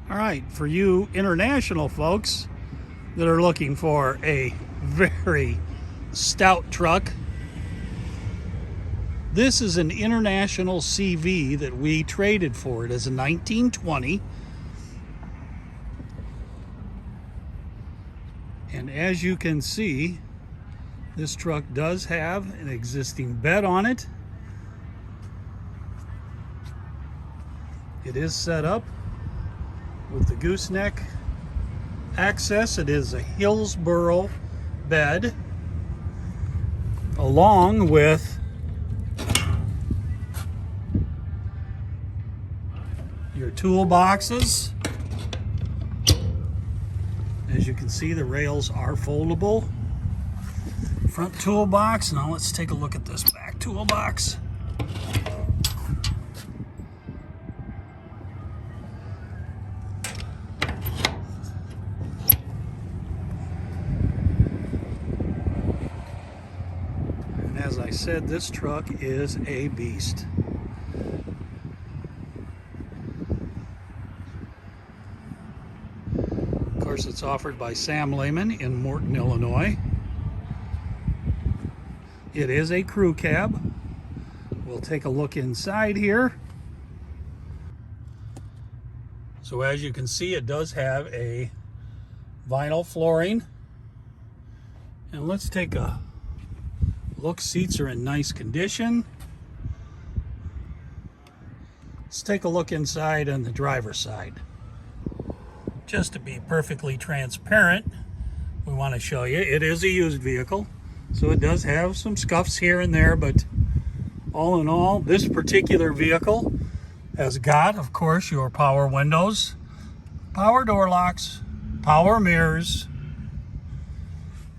All right, for you international folks that are looking for a very stout truck, this is an international CV that we traded for. It is a 1920. And as you can see, this truck does have an existing bed on it. It is set up with the gooseneck access. It is a Hillsboro bed, along with your toolboxes. As you can see, the rails are foldable. Front toolbox. Now let's take a look at this back toolbox. And as I said, this truck is a beast. Of course, it's offered by Sam Lehman in Morton, Illinois. It is a crew cab. We'll take a look inside here. So as you can see, it does have a vinyl flooring. And let's take a look. Seats are in nice condition. Let's take a look inside on the driver's side. Just to be perfectly transparent, we want to show you it is a used vehicle. So it does have some scuffs here and there, but all in all, this particular vehicle has got, of course, your power windows, power door locks, power mirrors.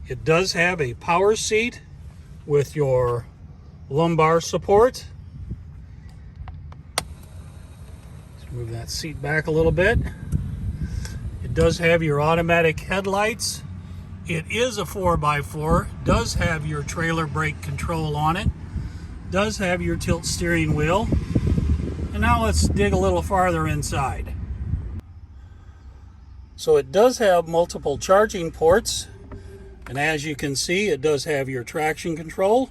It does have a power seat with your lumbar support. Let's move that seat back a little bit. It does have your automatic headlights. It is a 4x4, does have your trailer brake control on it, does have your tilt steering wheel. And now let's dig a little farther inside. So it does have multiple charging ports, and as you can see, it does have your traction control,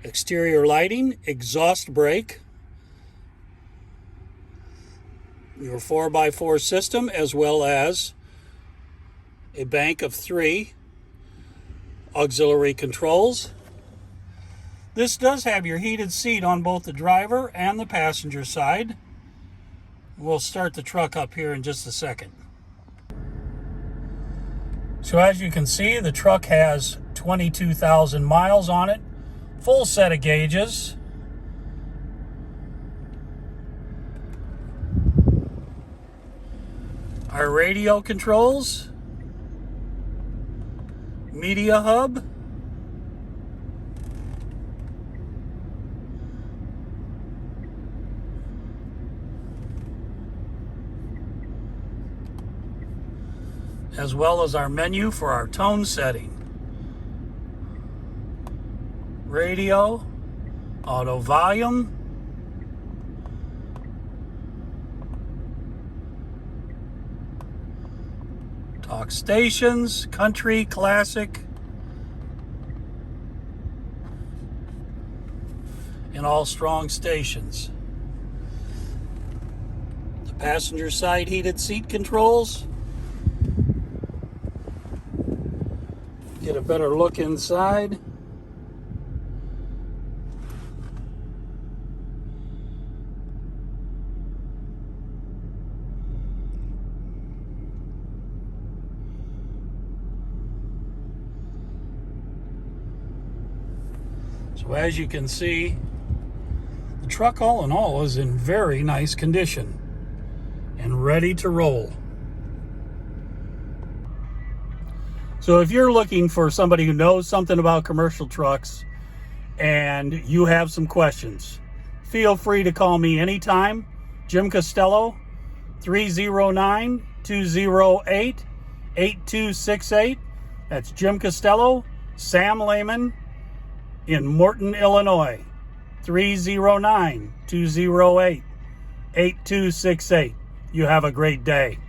exterior lighting, exhaust brake, your 4x4 system, as well as a bank of 3 auxiliary controls. This does have your heated seat on both the driver and the passenger side. We'll start the truck up here in just a second. So as you can see, the truck has 22,000 miles on it, full set of gauges. Our radio controls, media hub, as well as our menu for our tone setting. Radio, auto volume, talk stations, country, classic, and all strong stations. The passenger side heated seat controls. Get a better look inside. So as you can see, the truck all in all is in very nice condition and ready to roll. So if you're looking for somebody who knows something about commercial trucks and you have some questions, feel free to call me anytime. Jim Costello, 309-208-8268. That's Jim Costello, Sam Lehman in Morton, Illinois, 309-208-8268. You have a great day.